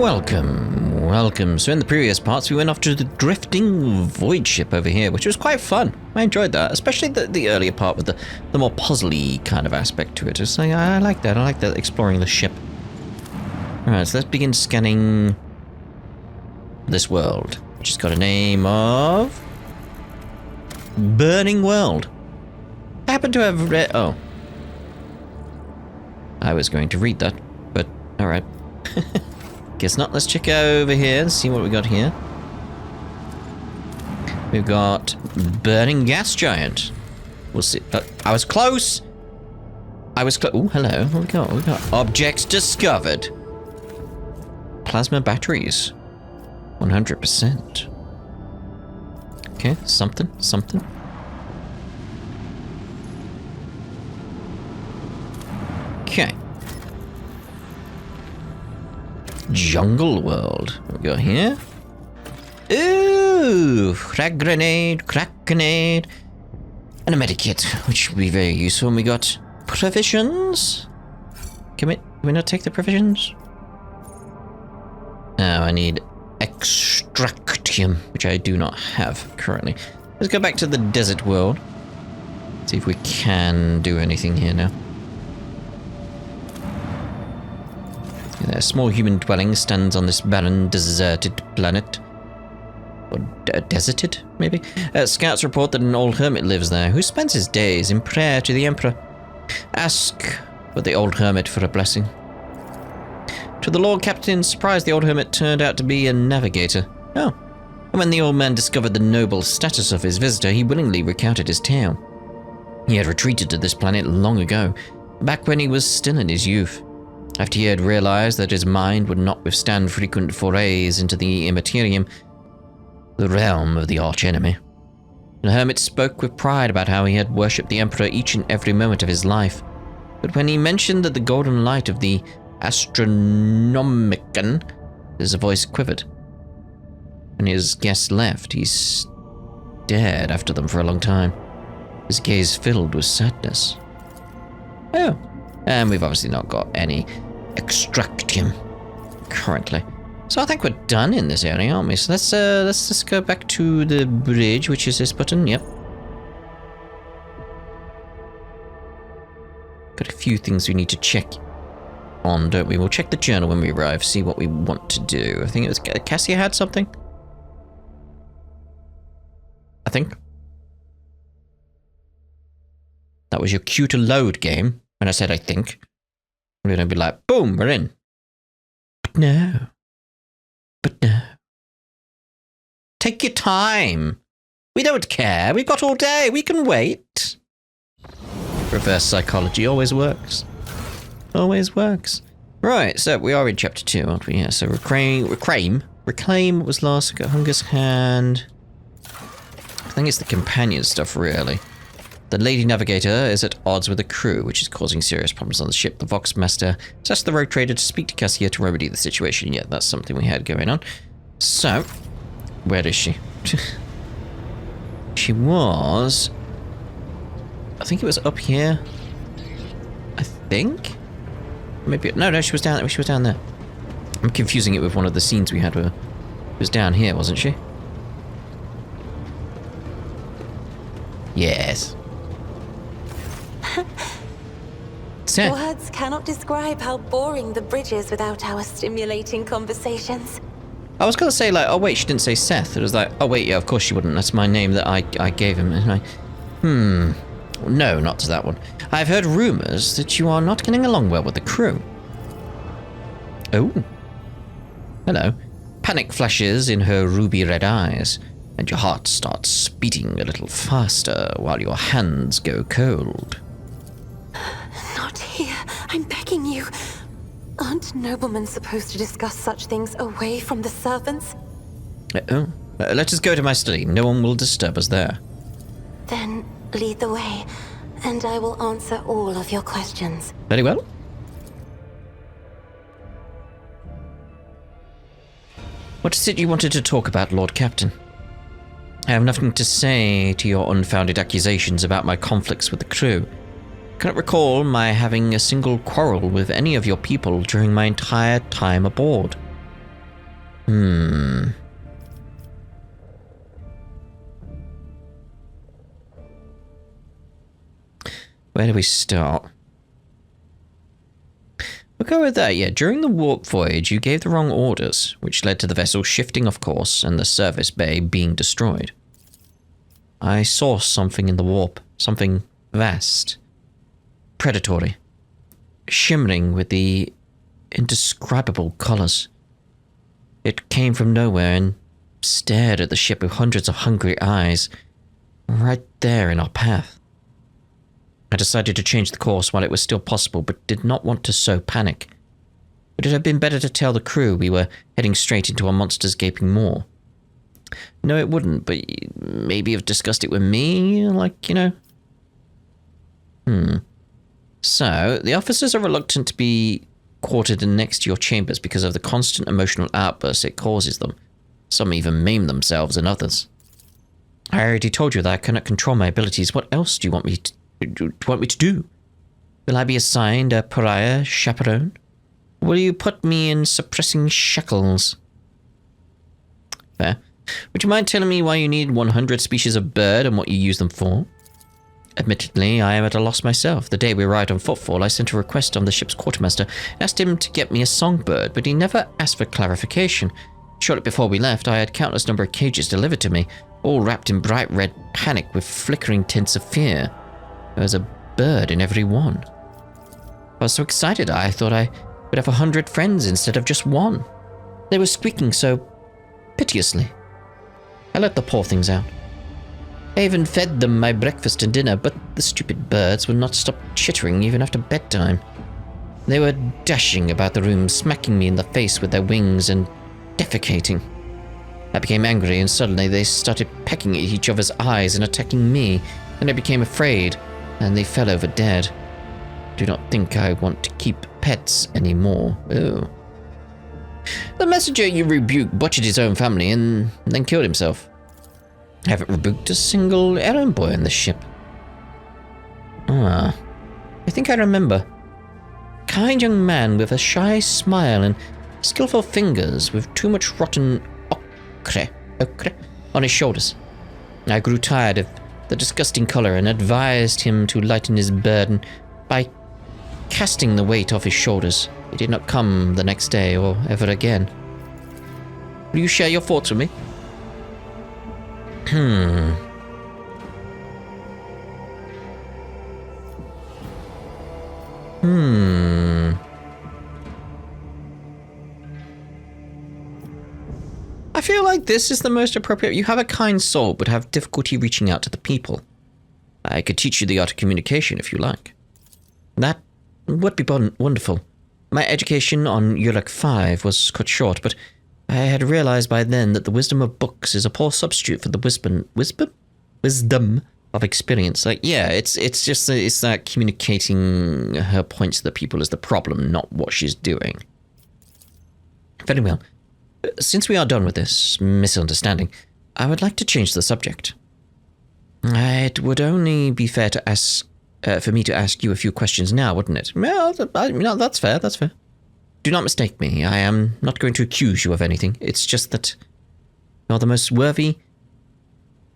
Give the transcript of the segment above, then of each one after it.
Welcome. So in the previous parts, we went off to the drifting void ship over here, which was quite fun. I enjoyed that, especially the earlier part with the more puzzly kind of aspect to it. It's like, I like that. I like that, exploring the ship. Alright, so let's begin scanning this world, which has got a name of Burning World. I happen to have read... Oh. I was going to read that, but alright. Guess not. Let's check over here and see what we got here. We've got Burning Gas Giant. We'll see. I was close! Oh, hello. What we got? We got objects discovered. Plasma batteries. 100%. Okay, something. Okay. Jungle World. What we got here? Ooh! Crack grenade. And a medikit, which will be very useful. And we got provisions. Can we not take the provisions? No, I need extractium, which I do not have currently. Let's go back to the desert world. See if we can do anything here now. A small human dwelling stands on this barren, deserted planet. Or deserted, maybe? Scouts report that an old hermit lives there, who spends his days in prayer to the Emperor. Ask for the old hermit for a blessing. To the Lord Captain's surprise, the old hermit turned out to be a navigator. Oh. And when the old man discovered the noble status of his visitor, he willingly recounted his tale. He had retreated to this planet long ago, back when he was still in his youth. After he had realized that his mind would not withstand frequent forays into the immaterium, the realm of the archenemy. The hermit spoke with pride about how he had worshipped the Emperor each and every moment of his life. But when he mentioned that the golden light of the Astronomicon, his voice quivered. When his guests left, he stared after them for a long time, his gaze filled with sadness. Oh. And we've obviously not got any extractium currently. So I think we're done in this area, aren't we? So let's just go back to the bridge, which is this button. Yep. Got a few things we need to check on, don't we? We'll check the journal when we arrive, see what we want to do. I think it was Cassia had something. I think. That was your cue to load game. When I said I think, we're going to be like, boom, we're in. But no. Take your time. We don't care. We've got all day. We can wait. Reverse psychology always works. Right, so we are in chapter 2, aren't we? Yeah, so reclaim what was last. We got Hunger's Hand. I think it's the companion stuff, really. The Lady Navigator is at odds with the crew, which is causing serious problems on the ship. The Vox Master has asked the Rogue Trader to speak to Cassia to remedy the situation. Yeah, that's something we had going on. So, where is she? She was... I think it was up here. I think? Maybe... No, she was down there. I'm confusing it with one of the scenes we had where it was down here, wasn't she? Yes. Words cannot describe how boring the bridge is without our stimulating conversations. I was going to say, like, oh wait, she didn't say Seth. It was like, oh wait, yeah, of course she wouldn't. That's my name that I gave him. And no, not to that one. I've heard rumors that you are not getting along well with the crew. Oh. Hello. Panic flashes in her ruby red eyes, and your heart starts beating a little faster while your hands go cold. Not here. I'm begging you. Aren't noblemen supposed to discuss such things away from the servants? Let us go to my study. No one will disturb us there. Then lead the way, and I will answer all of your questions. Very well. What is it you wanted to talk about, Lord Captain? I have nothing to say to your unfounded accusations about my conflicts with the crew. I cannot recall my having a single quarrel with any of your people during my entire time aboard. Where do we start? We'll go with that, yeah. During the warp voyage, you gave the wrong orders, which led to the vessel shifting off course and the service bay being destroyed. I saw something in the warp, something vast, predatory, shimmering with the indescribable colors. It came from nowhere and stared at the ship with hundreds of hungry eyes, right there in our path. I decided to change the course while it was still possible, but did not want to sow panic. Would it have been better to tell the crew we were heading straight into a monster's gaping maw? No, it wouldn't, but maybe have discussed it with me, like, you know? So, the officers are reluctant to be quartered next to your chambers because of the constant emotional outbursts it causes them. Some even maim themselves and others. I already told you that I cannot control my abilities. What else do you want me to do? Will I be assigned a pariah chaperone? Will you put me in suppressing shackles? Fair. Would you mind telling me why you need 100 species of bird and what you use them for? Admittedly, I am at a loss myself. The day we arrived on Footfall, I sent a request on the ship's quartermaster, asked him to get me a songbird, but he never asked for clarification. Shortly before we left, I had countless number of cages delivered to me, all wrapped in bright red panic with flickering tints of fear. There was a bird in every one. I was so excited I thought I would have 100 friends instead of just one. They were squeaking so piteously. I let the poor things out. I even fed them my breakfast and dinner, but the stupid birds would not stop chittering even after bedtime. They were dashing about the room, smacking me in the face with their wings and defecating. I became angry and suddenly they started pecking at each other's eyes and attacking me. Then I became afraid and they fell over dead. Do not think I want to keep pets anymore. Oh. The messenger you rebuked butchered his own family and then killed himself. I haven't rebuked a single errand boy on this ship. I think I remember. Kind young man with a shy smile and skillful fingers with too much rotten ochre on his shoulders. I grew tired of the disgusting color and advised him to lighten his burden by casting the weight off his shoulders. He did not come the next day or ever again. Will you share your thoughts with me? I feel like this is the most appropriate. You have a kind soul, but have difficulty reaching out to the people. I could teach you the art of communication if you like. That would be wonderful. My education on Uruk 5 was cut short, but I had realized by then that the wisdom of books is a poor substitute for the wisdom of experience. Like, yeah, it's that communicating her points to the people is the problem, not what she's doing. Very well. Since we are done with this misunderstanding, I would like to change the subject. It would only be fair to ask, for me to ask you a few questions now, wouldn't it? Well, that's fair, that's fair. Do not mistake me. I am not going to accuse you of anything. It's just that you're the most worthy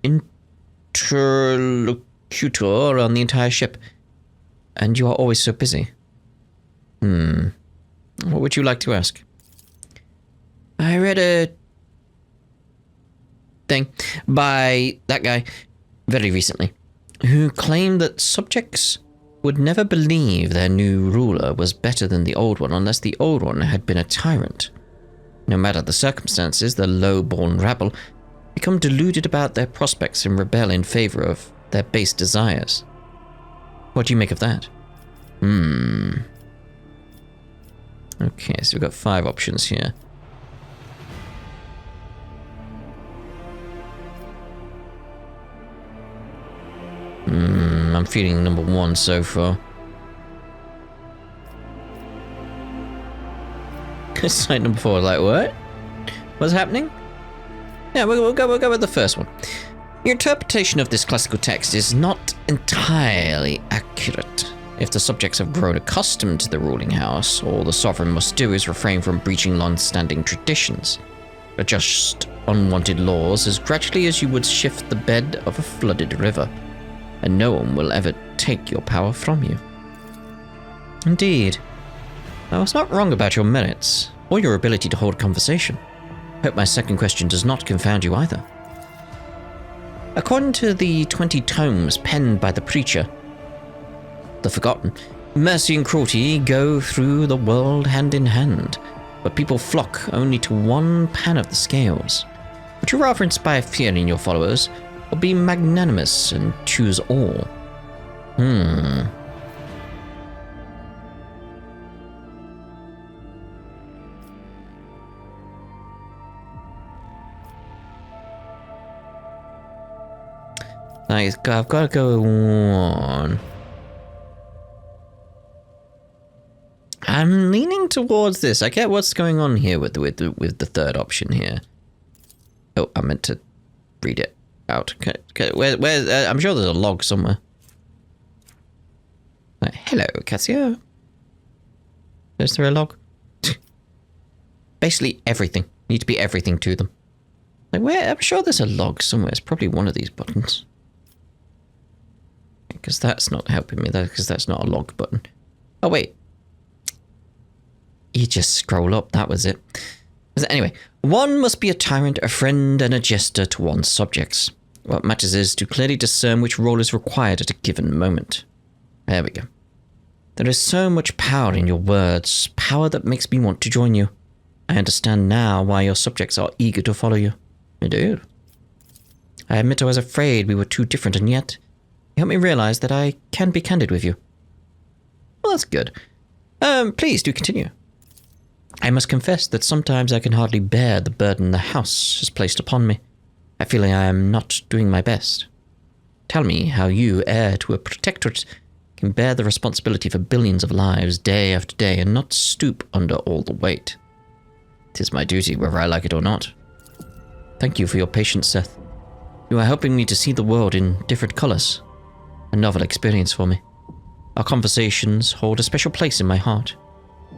interlocutor on the entire ship, and you are always so busy. What would you like to ask? I read a thing by that guy very recently who claimed that subjects would never believe their new ruler was better than the old one unless the old one had been a tyrant. No matter the circumstances, the low-born rabble become deluded about their prospects and rebel in favor of their base desires. What do you make of that? Okay, so we've got 5 options here. I'm feeling number 1 so far. Site number 4, like, what? What's happening? Yeah, we'll go with the first one. Your interpretation of this classical text is not entirely accurate. If the subjects have grown accustomed to the ruling house, all the sovereign must do is refrain from breaching long-standing traditions. adjust unwanted laws as gradually as you would shift the bed of a flooded river, and no one will ever take your power from you. Indeed. I was not wrong about your merits, or your ability to hold conversation. Hope my second question does not confound you either. According to the 20 tomes penned by the preacher, the Forgotten, mercy and cruelty go through the world hand in hand, but people flock only to one pan of the scales. Would you rather inspire fear in your followers, or be magnanimous and choose all? I've got to go on. I'm leaning towards this. I get what's going on here with the third option here. Oh, I meant to read it out. Okay, where? I'm sure there's a log somewhere. Hello, Cassia. Is there a log? Basically everything. Need to be everything to them. Like where? I'm sure there's a log somewhere. It's probably one of these buttons. Because that's not helping me, because that's not a log button. Oh, wait. You just scroll up, that was it. Anyway, one must be a tyrant, a friend, and a jester to one's subjects. What matters is to clearly discern which role is required at a given moment. There we go. There is so much power in your words, power that makes me want to join you. I understand now why your subjects are eager to follow you. You do. I admit I was afraid we were too different, and yet you helped me realize that I can be candid with you. Well, that's good. Please do continue. I must confess that sometimes I can hardly bear the burden the house has placed upon me. I feel I am not doing my best. Tell me how you, heir to a protectorate, can bear the responsibility for billions of lives day after day and not stoop under all the weight. 'Tis my duty, whether I like it or not. Thank you for your patience, Seth. You are helping me to see the world in different colors. A novel experience for me. Our conversations hold a special place in my heart.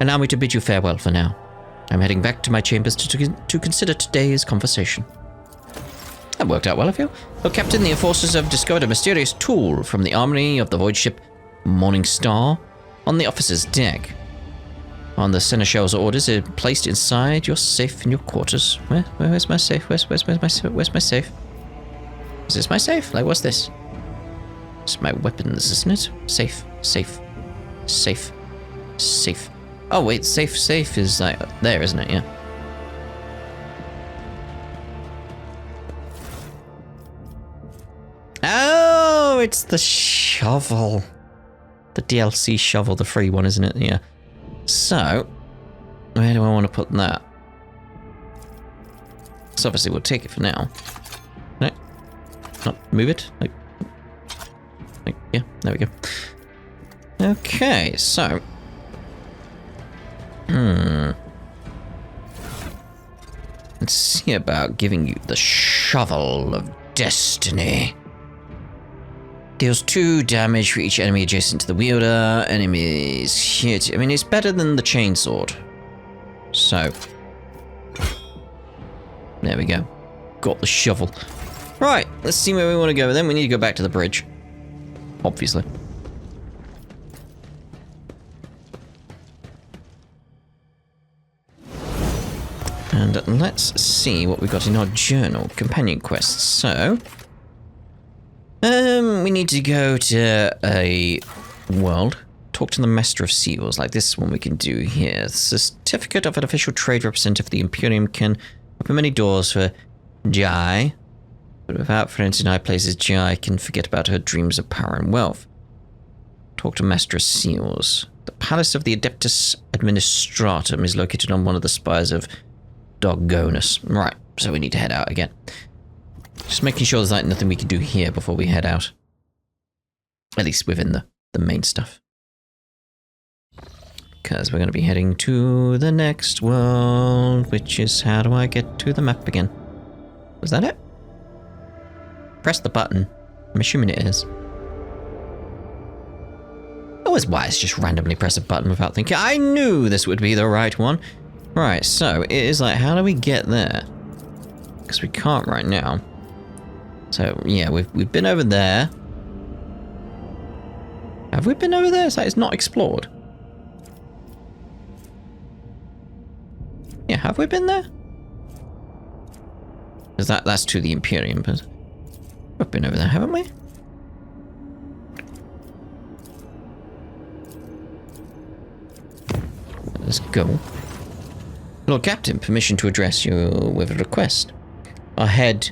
Allow me to bid you farewell for now. I'm heading back to my chambers to consider today's conversation. That worked out well, I feel. Oh, Captain, the enforcers have discovered a mysterious tool from the armory of the void ship Morning Star on the officer's deck. On the seneschal's orders, it placed inside your safe in your quarters. Where's my safe? Where's my safe? Is this my safe? Like, what's this? It's my weapons, isn't it? Safe. Oh wait, safe is like there, isn't it? Yeah. Oh, it's the shovel. The DLC shovel, the free one, isn't it? Yeah. So, where do I want to put that? So obviously we'll take it for now. No. Not move it. Like, yeah, there we go. Okay, so. Let's see about giving you the Shovel of Destiny. Deals 2 damage for each enemy adjacent to the wielder. Enemies hit. I mean, it's better than the chainsword. So. There we go. Got the shovel. Right, let's see where we want to go. Then we need to go back to the bridge. Obviously. And let's see what we've got in our journal. Companion quests. So, we need to go to a world. Talk to the Master of Seals, like this one we can do here. The certificate of an official trade representative of the Imperium can open many doors for Jai, but without friends in high places, Jai can forget about her dreams of power and wealth. Talk to Master of Seals. The Palace of the Adeptus Administratum is located on one of the spires of Doggonus. Right, so we need to head out again. Just making sure there's like nothing we can do here before we head out. At least within the main stuff. Because we're going to be heading to the next world, which is, how do I get to the map again? Was that it? Press the button. I'm assuming it is. Always wise, just randomly press a button without thinking. I knew this would be the right one. Right, so it is like, how do we get there? because we can't right now. So, yeah, we've been over there. Have we been over there? It's not explored. Yeah, have we been there? Because that's to the Imperium, but we've been over there, haven't we? Let's go. Lord Captain, permission to address you with a request. Our head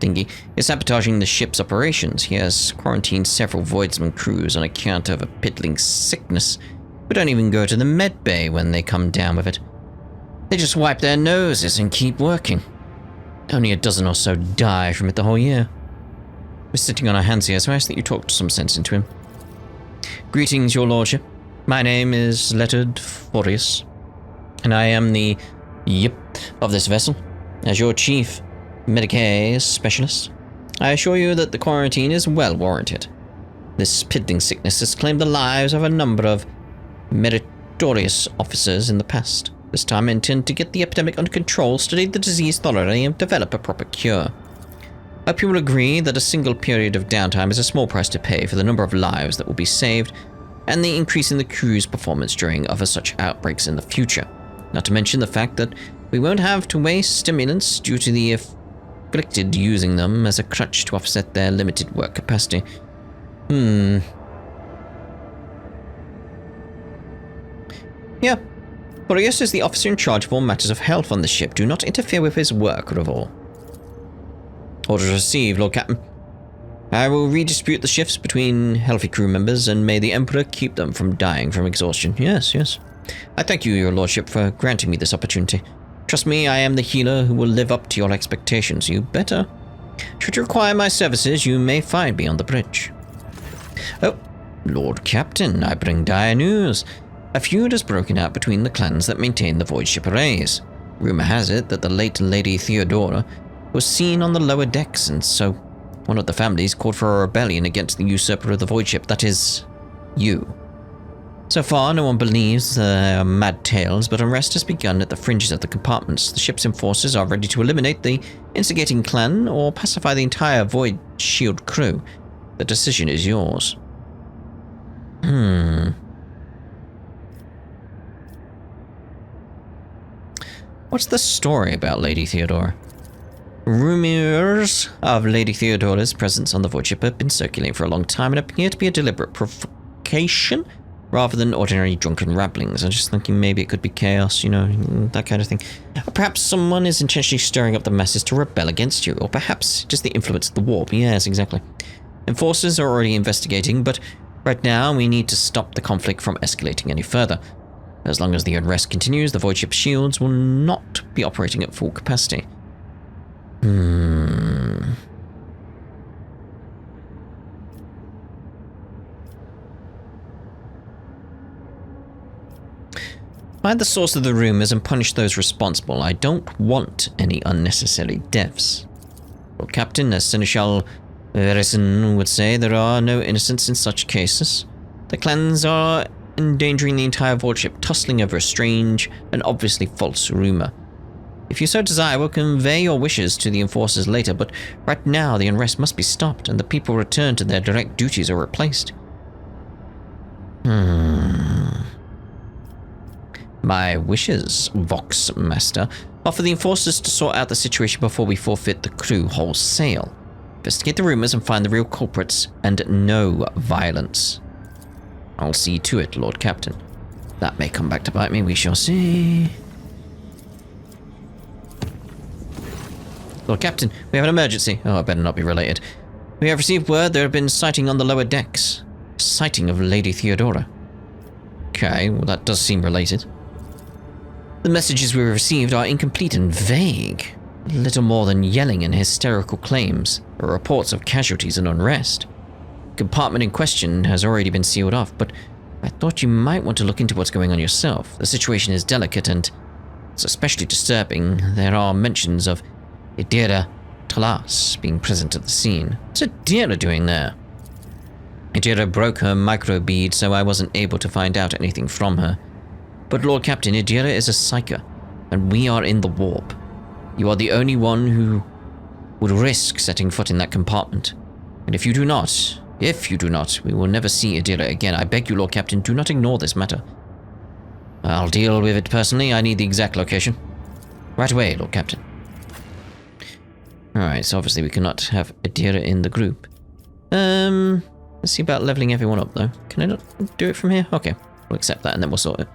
thingy is sabotaging the ship's operations. He has quarantined several Voidsman crews on account of a piddling sickness. We don't even go to the med bay when they come down with it. They just wipe their noses and keep working. Only a dozen or so die from it the whole year. We're sitting on our hands here, so I ask that you talk some sense into him. Greetings, your lordship. My name is Lettered Forius, and I am the of this vessel. As your chief Medicae specialist, I assure you that the quarantine is well warranted. This piddling sickness has claimed the lives of a number of meritorious officers in the past. This time I intend to get the epidemic under control, study the disease thoroughly, and develop a proper cure. I hope you will agree that a single period of downtime is a small price to pay for the number of lives that will be saved, and the increase in the crew's performance during other such outbreaks in the future. Not to mention the fact that we won't have to waste stimulants due to the afflicted using them as a crutch to offset their limited work capacity. Yeah. Forius is the officer in charge of all matters of health on the ship. Do not interfere with his work, Revor. Orders received, Lord Captain. I will redistribute the shifts between healthy crew members, and may the Emperor keep them from dying from exhaustion. Yes, yes. I thank you, your lordship, for granting me this opportunity. Trust me, I am the healer who will live up to your expectations. You better. Should you require my services, you may find me on the bridge. Oh, Lord Captain, I bring dire news. A feud has broken out between the clans that maintain the void ship arrays. Rumor has it that the late Lady Theodora was seen on the lower decks, and so one of the families called for a rebellion against the usurper of the void ship, that is, you. So far, no one believes there are mad tales, but unrest has begun at the fringes of the compartments. The ship's enforcers are ready to eliminate the instigating clan or pacify the entire void shield crew. The decision is yours. What's the story about Lady Theodora? Rumors of Lady Theodora's presence on the void ship have been circulating for a long time and appear to be a deliberate provocation rather than ordinary drunken ramblings. I'm just thinking maybe it could be chaos, you know, that kind of thing. Or perhaps someone is intentionally stirring up the masses to rebel against you, or perhaps just the influence of the warp. Yes, exactly. Enforcers are already investigating, but right now we need to stop the conflict from escalating any further. As long as the unrest continues, the void ship shields will not be operating at full capacity. Find the source of the rumors and punish those responsible. I don't want any unnecessary deaths. Well, Captain, as Seneschal Verison would say, there are no innocents in such cases. The clans are endangering the entire void ship, tussling over a strange and obviously false rumor. If you so desire, I will convey your wishes to the enforcers later, but right now the unrest must be stopped and the people returned to their direct duties or replaced. My wishes, Vox Master, are for the enforcers to sort out the situation before we forfeit the crew wholesale. Investigate the rumors and find the real culprits, and no violence. I'll see to it, Lord Captain. That may come back to bite me, we shall see. Lord Captain, we have an emergency. Oh, it better not be related. We have received word there have been sighting on the lower decks. Sighting of Lady Theodora. Okay, well that does seem related. The messages we received are incomplete and vague. Little more than yelling and hysterical claims, or reports of casualties and unrest. The compartment in question has already been sealed off, but I thought you might want to look into what's going on yourself. The situation is delicate and it's especially disturbing. There are mentions of Idira Talas being present at the scene. What's Idira doing there? Idira broke her microbead, so I wasn't able to find out anything from her. But Lord Captain, Idira is a psyker, and we are in the warp. You are the only one who would risk setting foot in that compartment. And if you do not, we will never see Idira again. I beg you, Lord Captain, do not ignore this matter. I'll deal with it personally. I need the exact location. Right away, Lord Captain. Alright, so obviously we cannot have Idira in the group. Let's see about leveling everyone up, though. Can I not do it from here? Okay, we'll accept that and then we'll sort it.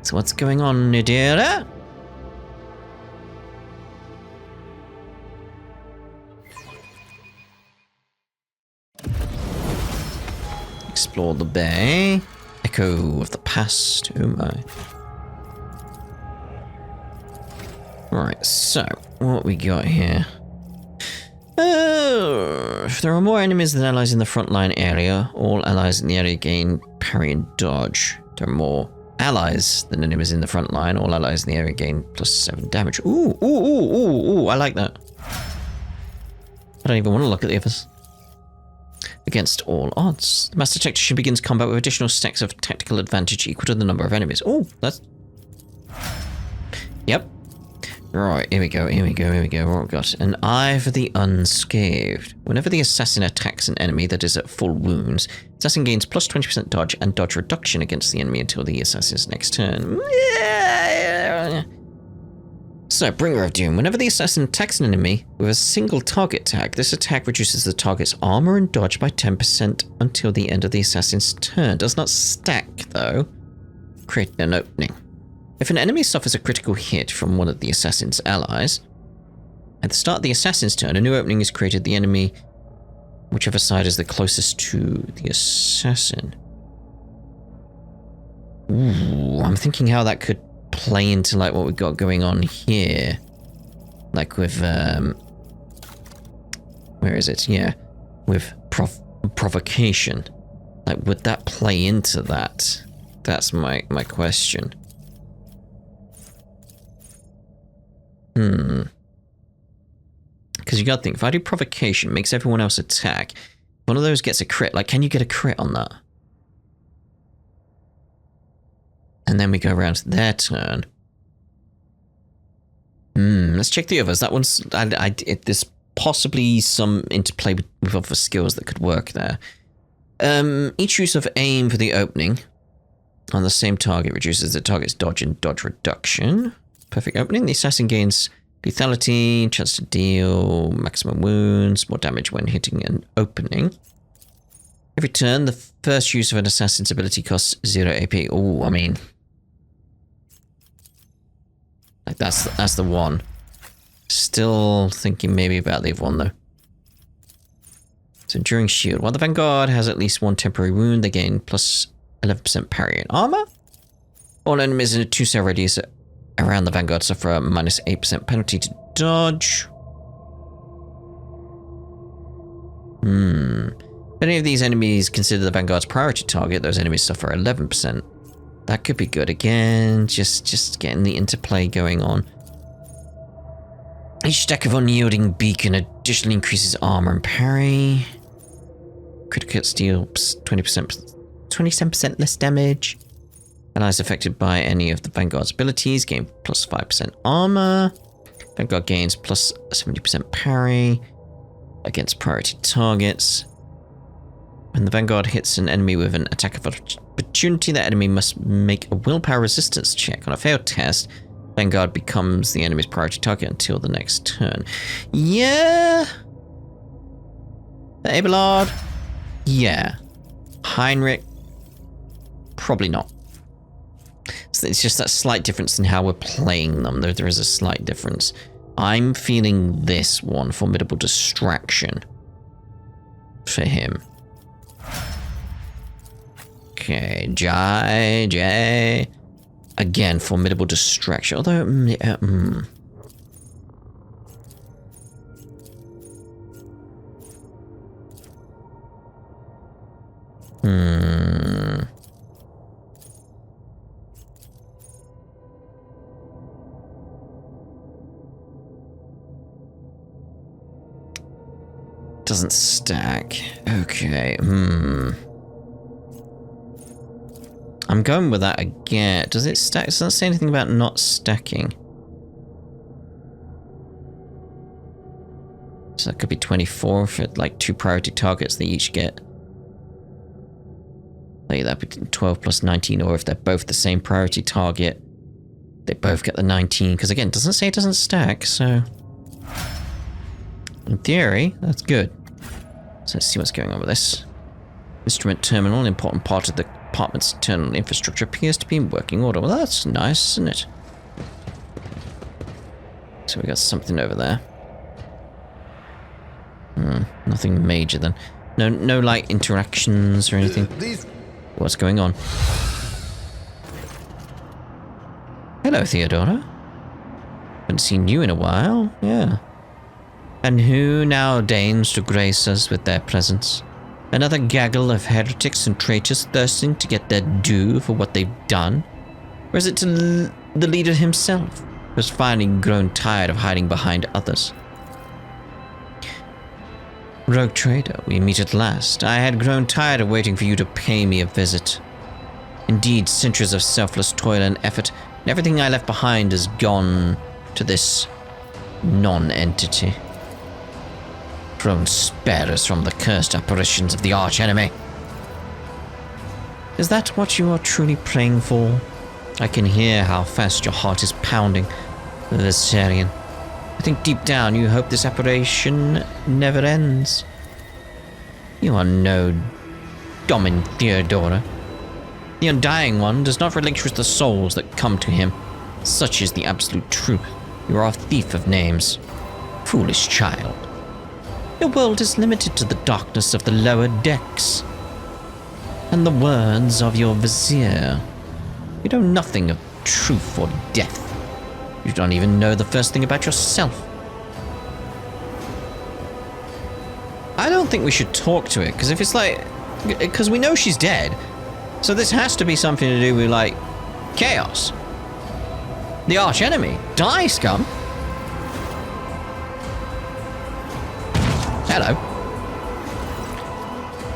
So what's going on, Idira? Explore the bay. Echo of the past. Oh my. Right, so what we got here? If there are more enemies than allies in the frontline area, all allies in the area gain parry and dodge. There are more allies than enemies in the front line, all allies in the area gain +7 damage. Ooh, I like that. I don't even want to look at the others. Against all odds. The Master Tactician begins combat with additional stacks of tactical advantage equal to the number of enemies. Oh, that's... Yep. Right, here we go. What have we got? An eye for the unscathed. Whenever the assassin attacks an enemy that is at full wounds, assassin gains +20% dodge and dodge reduction against the enemy until the assassin's next turn. So, Bringer of Doom. Whenever the assassin attacks an enemy with a single target tag, this attack reduces the target's armor and dodge by 10% until the end of the assassin's turn. Does not stack, though. Create an opening. If an enemy suffers a critical hit from one of the assassin's allies, at the start of the assassin's turn, a new opening is created. The enemy, whichever side is the closest to the assassin. Ooh, I'm thinking how that could play into like what we've got going on here. Like with, where is it? Yeah, with provocation. Like, would that play into that? That's my question. Because you gotta think, if I do provocation, makes everyone else attack, one of those gets a crit. Like, can you get a crit on that? And then we go around to their turn. Let's check the others. That one's... there's possibly some interplay with other skills that could work there. Each use of aim for the opening on the same target reduces the target's dodge and dodge reduction. Perfect opening. The assassin gains lethality, chance to deal maximum wounds, more damage when hitting an opening. Every turn, the first use of an assassin's ability costs 0 AP. Oh, I mean... like, that's the one. Still thinking maybe about the other one, though. So, Enduring Shield. While the Vanguard has at least one temporary wound, they gain +11% parry and armor. All enemies in a 2-cell radius around the Vanguard suffer a -8% penalty to dodge. If any of these enemies consider the Vanguard's priority target, those enemies suffer 11%. That could be good. Again, just getting the interplay going on. Each stack of unyielding beacon additionally increases armor and parry. Critical steal 27% less damage. Allies affected by any of the Vanguard's abilities gain +5% armor. Vanguard gains +70% parry against priority targets. When the Vanguard hits an enemy with an attack of opportunity, that enemy must make a willpower resistance check. On a failed test, Vanguard becomes the enemy's priority target until the next turn. Yeah. Abelard. Yeah. Heinrich. Probably not. So it's just that slight difference in how we're playing them. There is a slight difference. I'm feeling this one, Formidable Distraction, for him. Okay, Jay. Again, Formidable Distraction. Although, doesn't stack. Okay, I'm going with that again. Does it stack? It doesn't say anything about not stacking. So that could be 24 for like 2 priority targets they each get. Like that would be 12 plus 19, or if they're both the same priority target, they both get the 19. Because again, it doesn't say it doesn't stack, so in theory, that's good. So let's see what's going on with this. Instrument terminal, an important part of the department's internal infrastructure, appears to be in working order. Well, that's nice, isn't it? So we got something over there. Nothing major then. No like interactions or anything. What's going on? Hello, Theodora. Haven't seen you in a while. Yeah. And who now deigns to grace us with their presence? Another gaggle of heretics and traitors thirsting to get their due for what they've done? Or is it to the leader himself, who has finally grown tired of hiding behind others? Rogue trader, we meet at last. I had grown tired of waiting for you to pay me a visit. Indeed, centuries of selfless toil and effort, and everything I left behind has gone to this non-entity. Prone spare us from the cursed apparitions of the arch-enemy. Is that what you are truly praying for? I can hear how fast your heart is pounding, Viserion. I think deep down you hope this apparition never ends. You are no Domin Theodora. The Undying One does not relinquish the souls that come to him. Such is the absolute truth. You are a thief of names. Foolish child. Your world is limited to the darkness of the lower decks. And the words of your vizier. You know nothing of truth or death. You don't even know the first thing about yourself. I don't think we should talk to it, because if it's like... Because we know she's dead. So this has to be something to do with, like, chaos. The arch-enemy. Die, scum! Hello.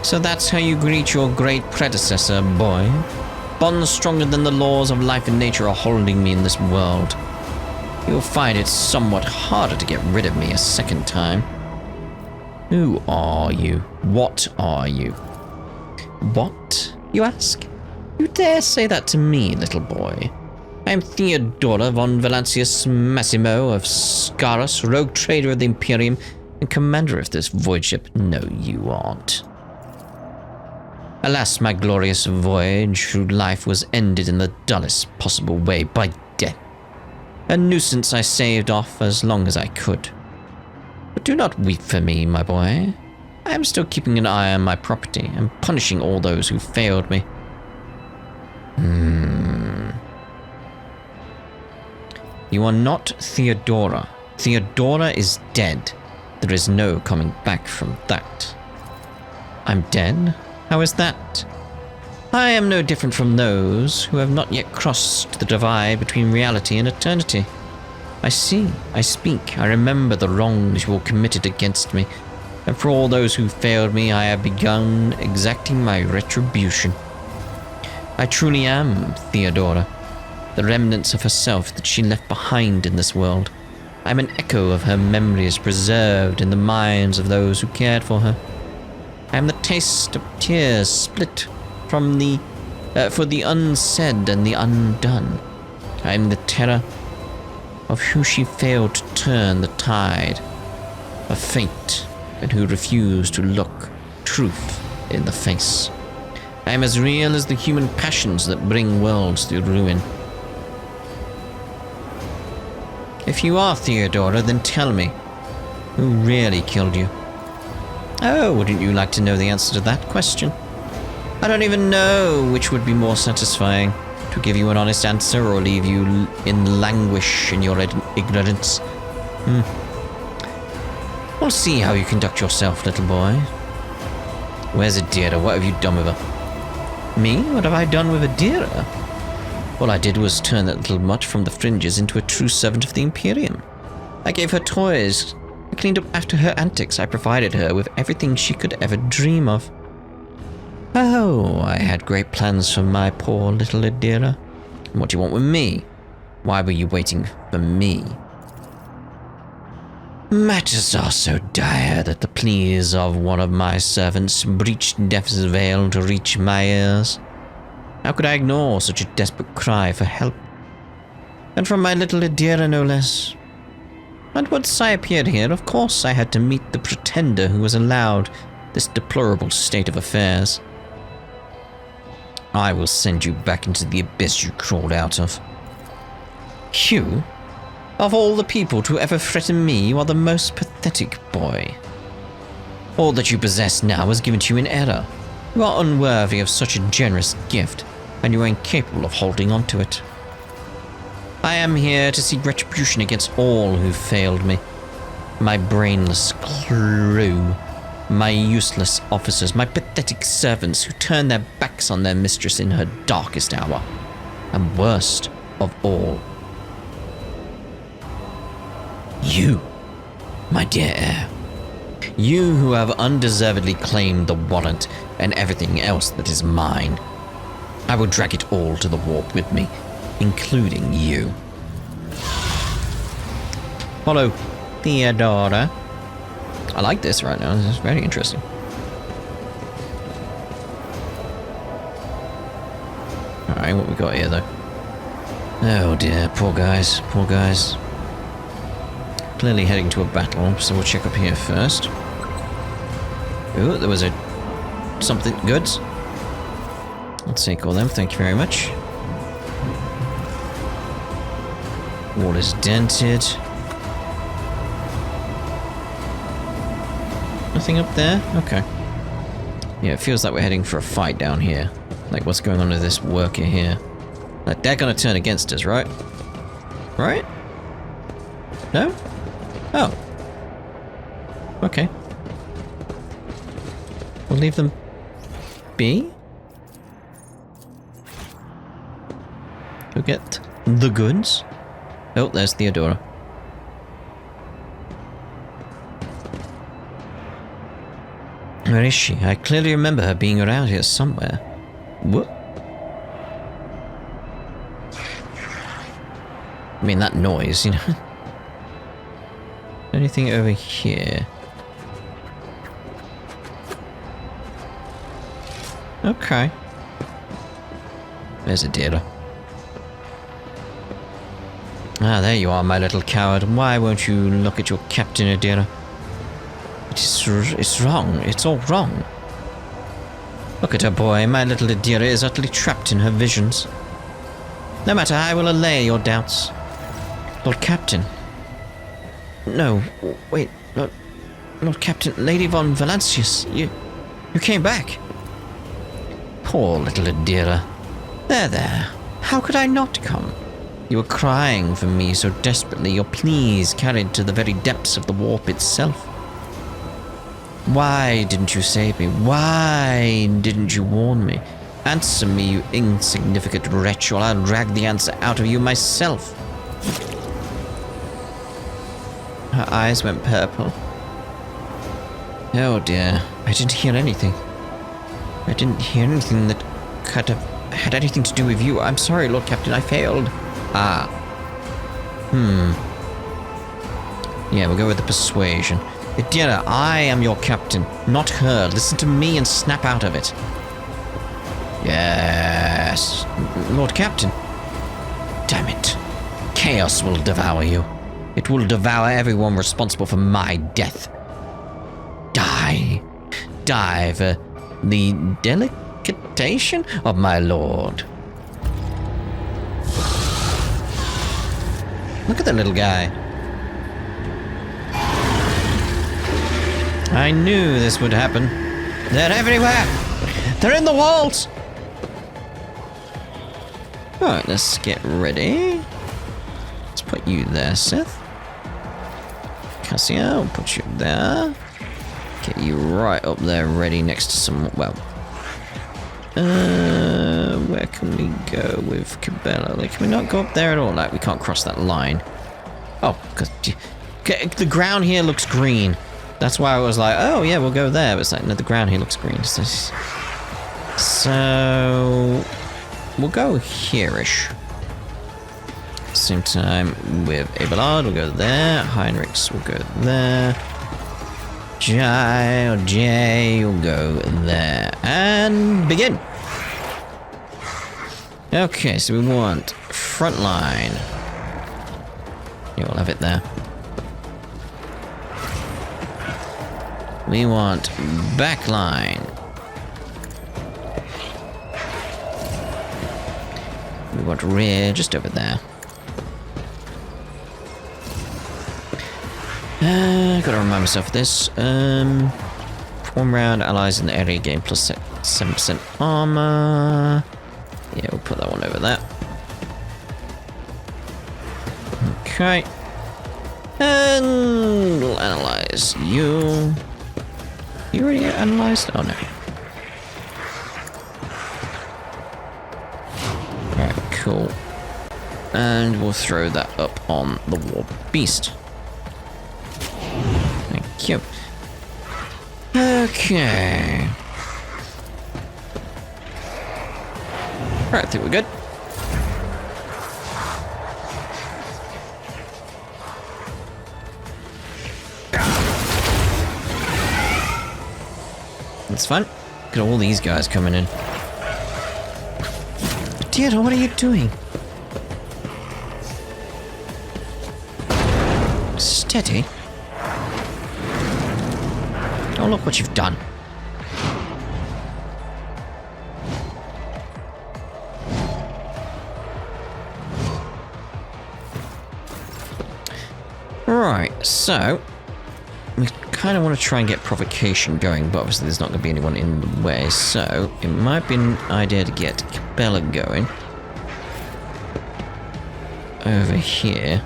So that's how you greet your great predecessor, boy. Bonds stronger than the laws of life and nature are holding me in this world. You'll find it somewhat harder to get rid of me a second time. Who are you? What are you? What, you ask? You dare say that to me, little boy? I am Theodora von Valancius Massimo of Scaros, rogue trader of the Imperium, and commander of this void ship. No, you aren't. Alas, my glorious voyage through life was ended in the dullest possible way, by death. A nuisance I saved off as long as I could. But do not weep for me, my boy. I am still keeping an eye on my property and punishing all those who failed me. You are not Theodora. Theodora is dead. There is no coming back from that. I'm dead? How is that? I am no different from those who have not yet crossed the divide between reality and eternity. I see, I speak, I remember the wrongs you all committed against me, and for all those who failed me, I have begun exacting my retribution. I truly am Theodora, the remnants of herself that she left behind in this world. I am an echo of her memories preserved in the minds of those who cared for her. I am the taste of tears split from the for the unsaid and the undone. I am the terror of who she failed to turn the tide of fate and who refused to look truth in the face. I am as real as the human passions that bring worlds to ruin. If you are Theodora, then tell me, who really killed you? Oh, wouldn't you like to know the answer to that question? I don't even know which would be more satisfying, to give you an honest answer or leave you in languish in your ignorance. We'll see how you conduct yourself, little boy. Where's Idira? What have you done with her? Me? What have I done with Idira? All I did was turn that little mutt from the fringes into a true servant of the Imperium. I gave her toys. I cleaned up after her antics. I provided her with everything she could ever dream of. Oh, I had great plans for my poor little Idira. What do you want with me? Why were you waiting for me? Matters are so dire that the pleas of one of my servants breached death's veil to reach my ears. How could I ignore such a desperate cry for help? And from my little Idira, no less. And once I appeared here, of course I had to meet the pretender who was allowed this deplorable state of affairs. I will send you back into the abyss you crawled out of. You? Of all the people to ever threaten me, you are the most pathetic boy. All that you possess now was given to you in error. You are unworthy of such a generous gift, and you are incapable of holding on to it. I am here to seek retribution against all who failed me. My brainless crew, my useless officers, my pathetic servants who turned their backs on their mistress in her darkest hour. And worst of all, you, my dear heir. You who have undeservedly claimed the warrant and everything else that is mine. I will drag it all to the warp with me, including you. Hello, Theodora. I like this right now. This is very interesting. Alright, what we got here though? Oh dear, poor guys, poor guys. Clearly heading to a battle, so we'll check up here first. Ooh, there was something good. I'll take all them, thank you very much. Wall is dented. Nothing up there? Okay. Yeah, it feels like we're heading for a fight down here. Like, what's going on with this worker here? Like, they're gonna turn against us, right? Right? No? Oh. Okay. We'll leave them be. Go get the goods. Oh, there's Theodora. Where is she? I clearly remember her being around here somewhere. What? I mean, that noise, you know. Anything over here? Okay. There's Idira. Ah, there you are, my little coward. Why won't you look at your captain, Idira? It's wrong. It's all wrong. Look at her, boy. My little Idira is utterly trapped in her visions. No matter, I will allay your doubts. Lord Captain. No, wait. Lord Captain, Lady von Valancius. You came back. Poor little Idira. There. How could I not come? You were crying for me so desperately, your pleas carried to the very depths of the warp itself. Why didn't you save me? Why didn't you warn me? Answer me, you insignificant wretch, or I'll drag the answer out of you myself. Her eyes went purple. Oh dear, I didn't hear anything. I didn't hear anything that could have had anything to do with you. I'm sorry, Lord Captain, I failed. Ah. Yeah, we'll go with the persuasion. Idira, I am your captain, not her. Listen to me and snap out of it. Yes. Lord Captain. Damn it. Chaos will devour you. It will devour everyone responsible for my death. Die. Die for the delectation of my lord. Look at that little guy. I knew this would happen. They're everywhere! They're in the walls! Alright, let's get ready. Let's put you there, Seth. Cassia, I'll put you there. Get you right up there ready next to some, well... where can we go with Cabela? Like, can we not go up there at all? Like, we can't cross that line. Oh, because... the ground here looks green. That's why I was like, oh yeah, we'll go there. But it's like, no, the ground here looks green. So we'll go here-ish. same time with Abelard, we'll go there. Heinrichs will go there. Jay will go there. And begin. Okay, so we want front line. Yeah, we'll have it there. We want back line. We want rear just over there. Gotta remind myself of this. 1 round, allies in the area gain plus 7% armor. Yeah, we'll put that one over there. Okay. And we'll analyze you. You already analyzed? Oh no. Alright, cool. And we'll throw that up on the War Beast. Thank you. Okay. Alright, I think we're good. That's fun. Look at all these guys coming in. Idira, what are you doing? Steady. Oh, look what you've done. Right, so we kind of want to try and get provocation going, but obviously there's not going to be anyone in the way, so it might be an idea to get Cabela going over here.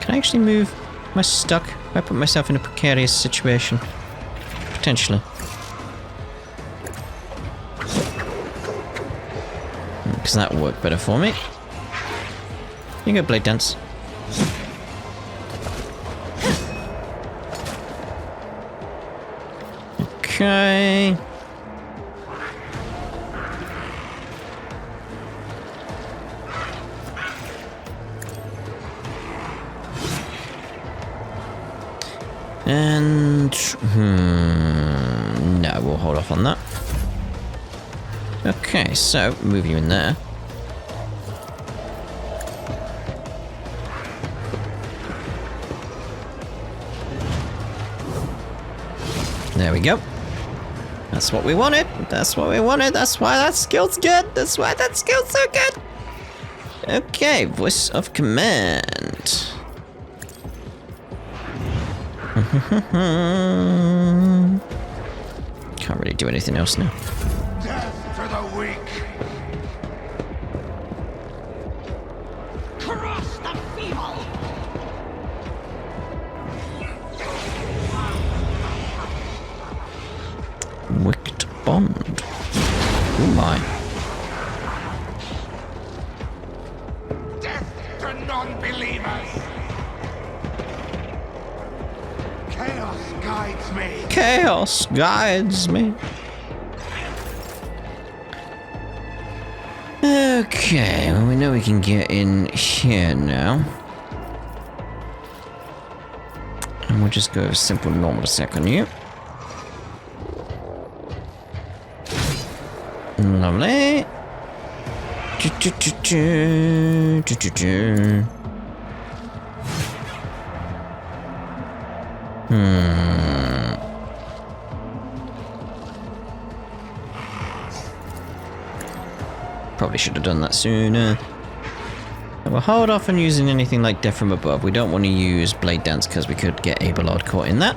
Can I actually move? Am I stuck? I put myself in a precarious situation. Potentially. Because that will work better for me. You go, Blade Dance. Okay. And no, we'll hold off on that. Okay, so move you in there. There we go. That's what we wanted. That's what we wanted. That's why that skill's good. That's why that skill's so good. Okay, voice of command. Can't really do anything else now. Death to the weak. Crush the feeble. Wicked bond. Oh my. Death to non-believers. Chaos guides me. Chaos guides me. Okay, well we know we can get in here now. And we'll just go a simple normal attack on you. Lovely. Probably should have done that sooner. We'll hold off on using anything like Death from Above. We don't want to use Blade Dance because we could get Abelard caught in that.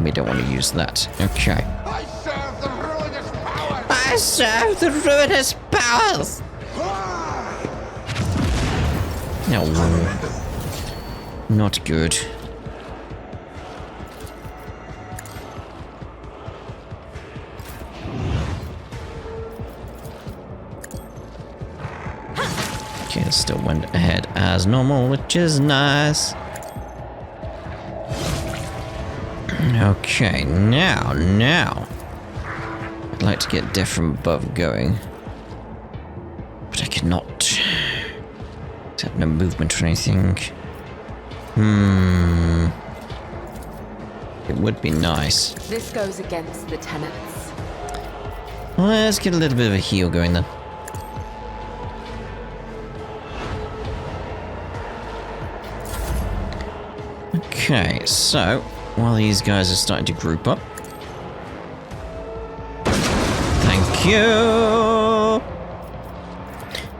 We don't want to use that. Okay. I serve the ruinous powers. I serve the ruinous powers! No. Not good. Okay, it still went ahead as normal, which is nice. Okay, now. I'd like to get Death from Above going. But I cannot. I have no movement or anything. It would be nice. This goes against the tenets. Let's get a little bit of a heal going then. Okay, so while these guys are starting to group up. Thank you!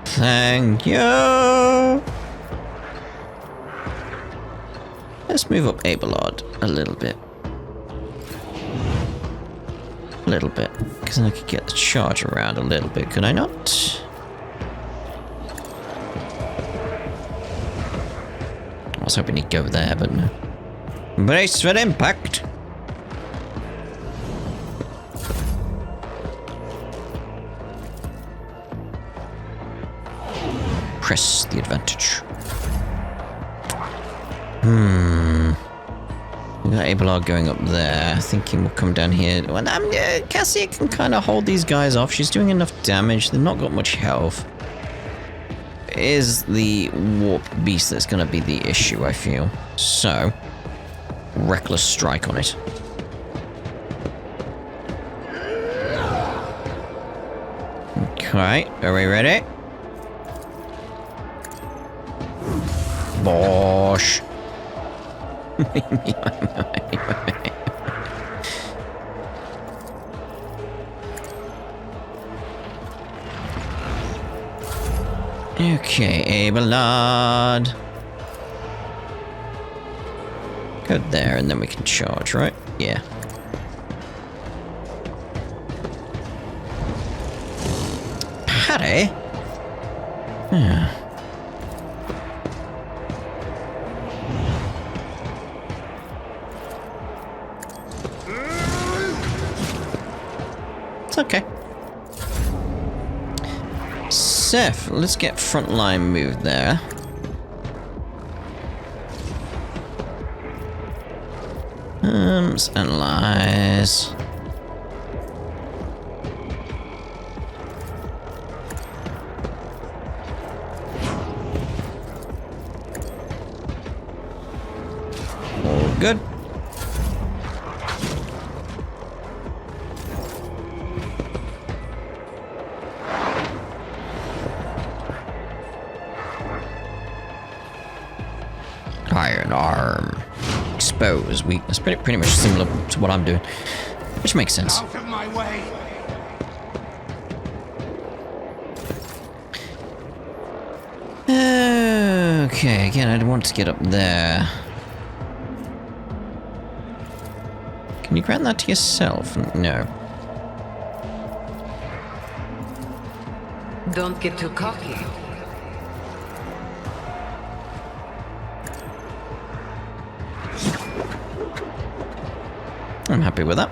Thank you! Let's move up Abelard a little bit. A little bit. Because then I could get the charge around a little bit, could I not? I was hoping he'd go there, but no. Brace for impact! Press the advantage. We got Abelard going up there, thinking we'll come down here. Well, Cassia can kind of hold these guys off. She's doing enough damage. They've not got much health. It is the warp beast that's going to be the issue, I feel. So, reckless strike on it. Okay, are we ready? Bosh. Okay, Abelard. Go there and then we can charge, right? Yeah. Paddy? Yeah. It's okay. Seth, let's get frontline moved there. Let's analyze. All good. Iron arm. Expose weakness. Pretty much similar to what I'm doing. Which makes sense. Out of my way! Okay, again, I'd want to get up there. Can you grant that to yourself? No. Don't get too cocky. I'm happy with that.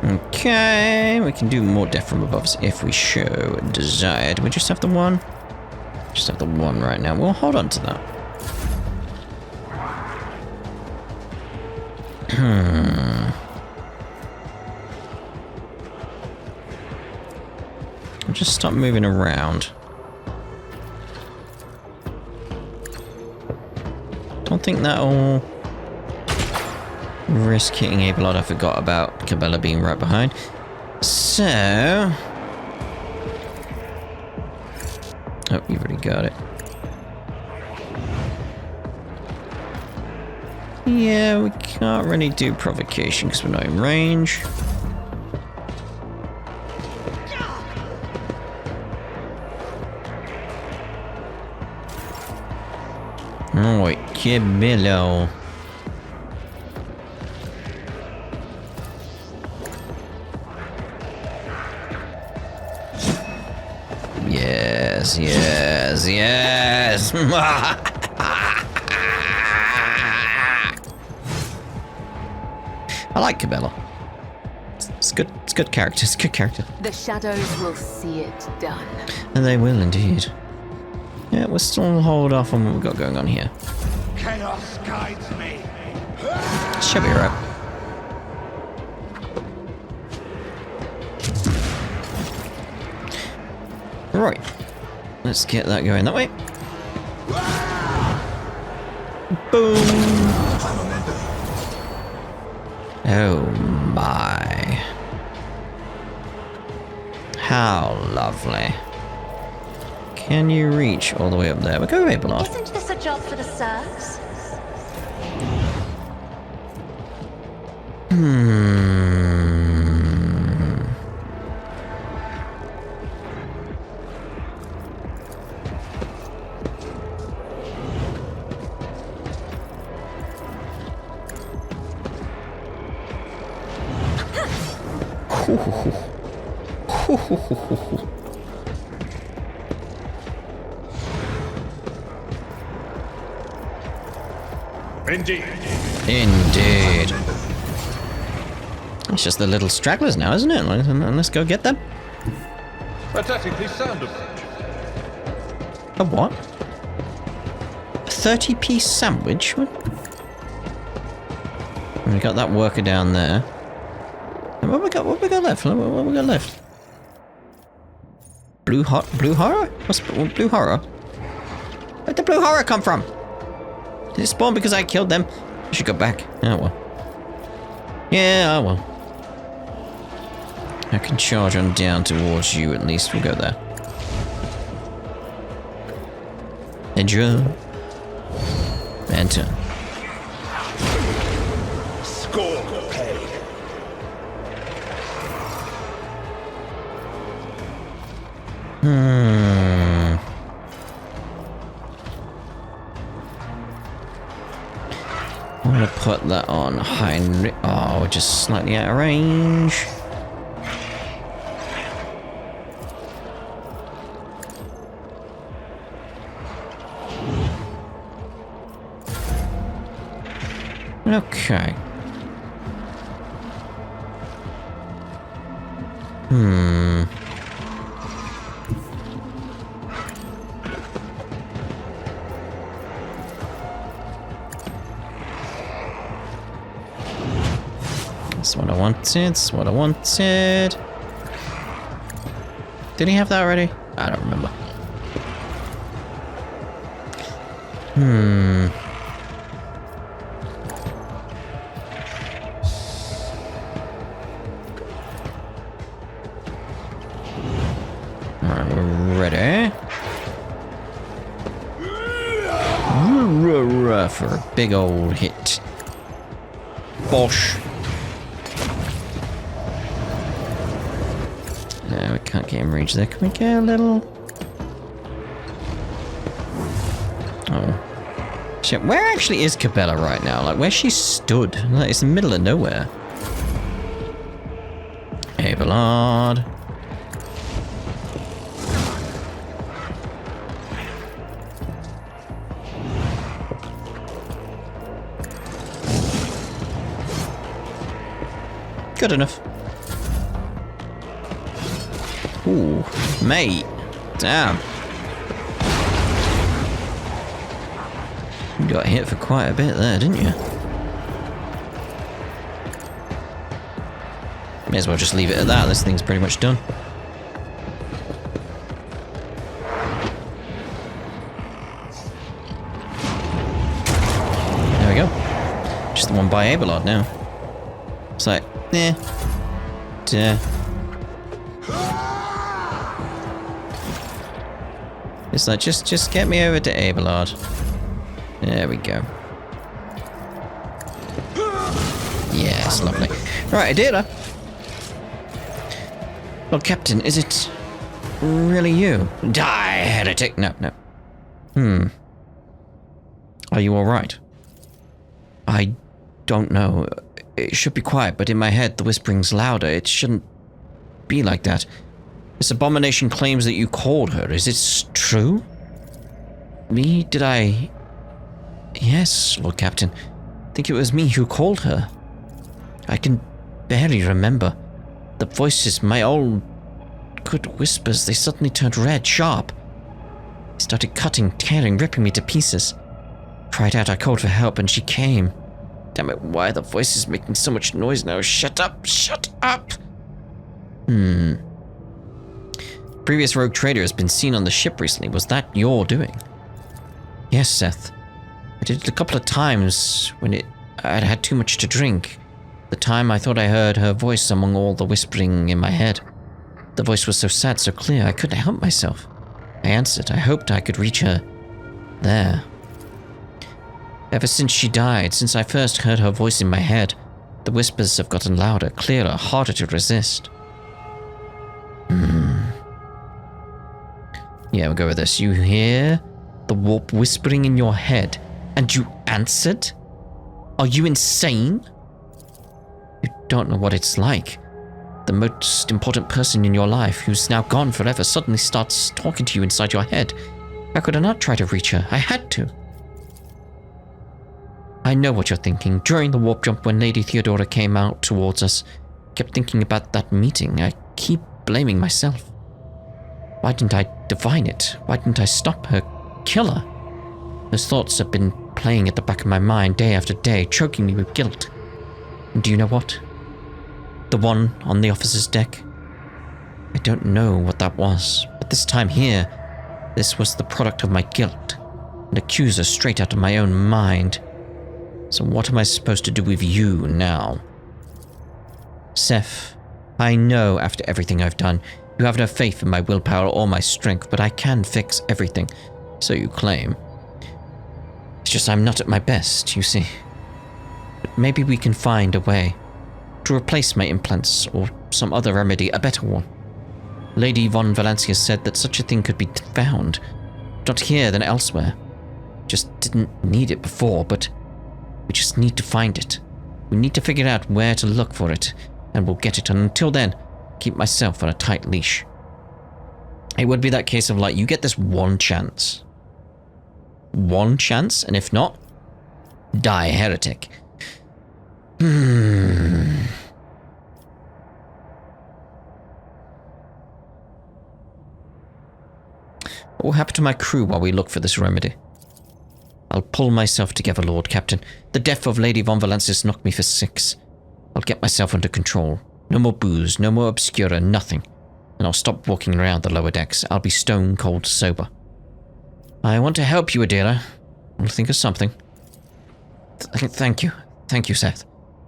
Okay, we can do more death from above if we show desire. Do we just have the one? Just have the one right now. We'll hold on to that. I'll just stop moving around. Don't think that'll risk hitting Abelard. I forgot about Cabela being right behind. So... Oh, you've already got it. Yeah, we can't really do provocation because we're not in range. Alright, Cabela. Yes, yes, yes. I like Cabela. It's It's good. It's good character. It's good character. The shadows will see it done. And they will indeed. Yeah, we'll still hold off on what we've got going on here. Chaos guides me. Should be right. Right. Let's get that going that way. Boom. Oh my. How lovely. Can you reach all the way up there? We'll go Abelard. Isn't this a job for the Serfs? Indeed. Indeed. It's just the little stragglers now, isn't it? Let's go get them. Pathetically sound of it. A what? A 30-piece sandwich? What? We got that worker down there. What we got left? What we got left? Blue horror? What's blue horror? Where'd the blue horror come from? Did it spawn because I killed them? I should go back. Oh well. Yeah, oh well. I can charge on down towards you at least. We'll go there. Enter. Enter. Score paid. I'm gonna put that on Heinrich. Oh, we're just slightly out of range. Okay. That's what I wanted. That's what I wanted. Did he have that already? I don't remember. Alright, we're ready. For a big old hit. Bosh. No, we can't get him reach there. Can we get a little... Oh. Shit, where actually is Cabela right now? Like, where she stood? Like, it's in the middle of nowhere. Abelard. Good enough. Ooh, mate. Damn. You got hit for quite a bit there, didn't you? May as well just leave it at that. This thing's pretty much done. There we go. Just the one by Abelard now. It's like, eh. Duh. It's like, just get me over to Abelard. There we go. Yes, lovely. Right, Idira. Well, Captain, is it really you? Die, heretic! No. Are you alright? I don't know. It should be quiet, but in my head the whispering's louder. It shouldn't be like that. This abomination claims that you called her. Is it true? Me? Did I... Yes, Lord Captain. I think it was me who called her. I can barely remember. The voices, my old good whispers, they suddenly turned red, sharp. They started cutting, tearing, ripping me to pieces. Cried out, I called for help, and she came. Damn it, why are the voices making so much noise now? Shut up! Shut up! Previous rogue trader has been seen on the ship recently. Was that your doing? Yes, Seth. I did it a couple of times when I'd had too much to drink. The time I thought I heard her voice among all the whispering in my head. The voice was so sad, so clear, I couldn't help myself. I answered. I hoped I could reach her. There. Ever since she died, since I first heard her voice in my head, the whispers have gotten louder, clearer, harder to resist. Yeah, we'll go with this. You hear the warp whispering in your head, and you answered? Are you insane? You don't know what it's like. The most important person in your life, who's now gone forever, suddenly starts talking to you inside your head. How could I not try to reach her? I had to. I know what you're thinking. During the warp jump when Lady Theodora came out towards us, I kept thinking about that meeting. I keep blaming myself. Why didn't I divine it? Why didn't I stop her? Kill her? Those thoughts have been playing at the back of my mind day after day, choking me with guilt. And do you know what? The one on the officer's deck? I don't know what that was, but this time here, this was the product of my guilt. An accuser straight out of my own mind. So what am I supposed to do with you now? Seth, I know after everything I've done, you have no faith in my willpower or my strength, but I can fix everything, so you claim. It's just I'm not at my best, you see. But maybe we can find a way to replace my implants or some other remedy, a better one. Lady von Valencia said that such a thing could be found, not here then elsewhere. Just didn't need it before, but we just need to find it. We need to figure out where to look for it, and we'll get it. And until then, keep myself on a tight leash. It would be that case of like, you get this one chance. One chance, and if not, die heretic. What will happen to my crew while we look for this remedy? I'll pull myself together, Lord Captain. The death of Lady von Valencius knocked me for 6. I'll get myself under control. No more booze, no more obscura, nothing. And I'll stop walking around the lower decks. I'll be stone cold sober. I want to help you, Idira. I'll think of something. Thank you. Thank you, Seth.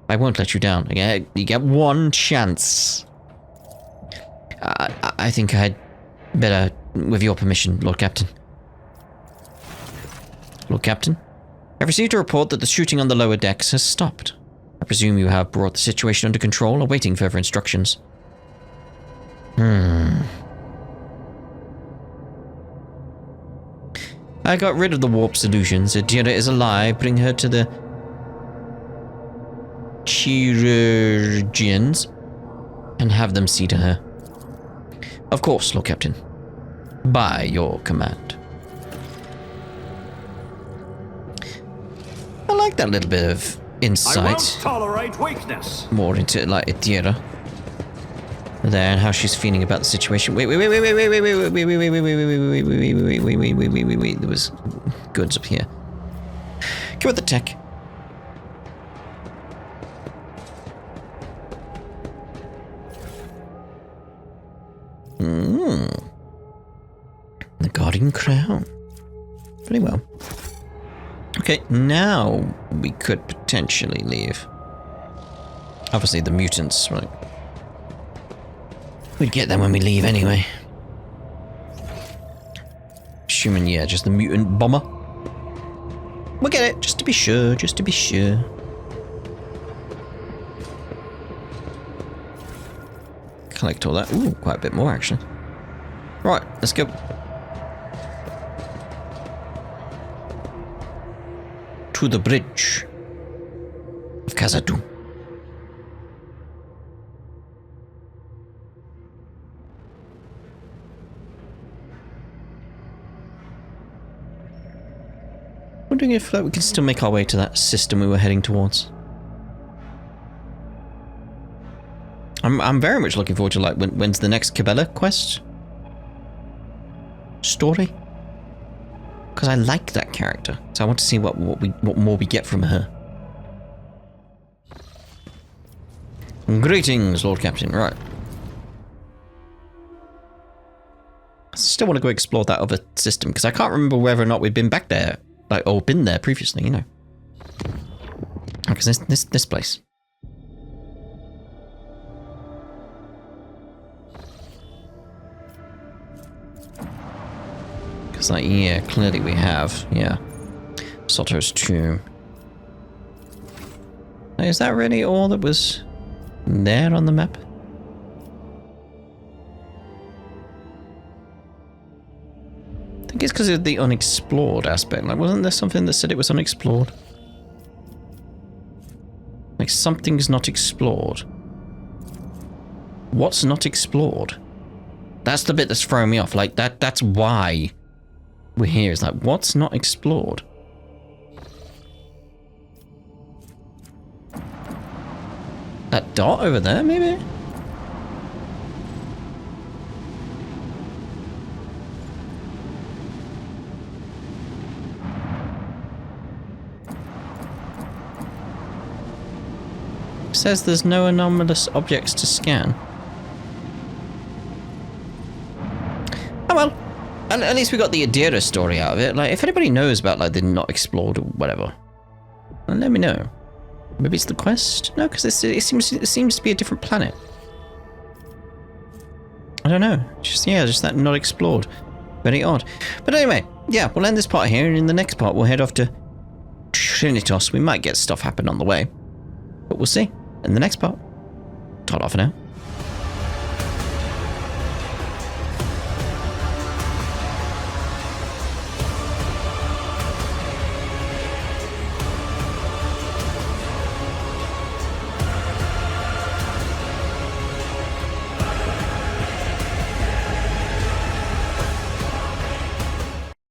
I won't let you down. You get one chance. I think I'd better, with your permission, Lord Captain. Lord Captain? I've received a report that the shooting on the lower decks has stopped. I presume you have brought the situation under control, awaiting further instructions. I got rid of the warp solutions. Idira is alive. Bring her to the chirurgeons and have them see to her. Of course, Lord Captain. By your command. I like that little bit of insight. I won't tolerate weakness. More into like Idira. There, and how she's feeling about the situation. Wait. There was goods up here. Go with the tech. The Guardian Crown. Very well. Okay, now we could potentially leave. Obviously the mutants, right? We'd get them when we leave anyway. Assuming, yeah, just the mutant bomber. We'll get it, just to be sure, just to be sure. Collect all that. Ooh, quite a bit more actually. Right, let's go. To the bridge of Khazad-dûm. Wondering if we can still make our way to that system we were heading towards. I'm very much looking forward to like when's the next Cabela quest story, because I like that character, so I want to see what more we get from her. Greetings, Lord Captain. Right. I still want to go explore that other system because I can't remember whether or not we've been back there, like, or been there previously. You know, because this place. Because, like, yeah, clearly we have, yeah. Soto's tomb. Now, is that really all that was there on the map? I think it's because of the unexplored aspect. Like, wasn't there something that said it was unexplored? Like, something's not explored. What's not explored? That's the bit that's throwing me off. Like, that's why we're here. It's like, what's not explored? That dot over there, maybe? It says there's no anomalous objects to scan. Oh well. At least we got the Idira story out of it. Like, if anybody knows about, like, the not explored or whatever, then let me know. Maybe it's the quest? No, because it seems to be a different planet. I don't know. Just that not explored. Very odd. But anyway, yeah, we'll end this part here, and in the next part we'll head off to Trinitas. We might get stuff happen on the way, but we'll see in the next part. Ta-da for now.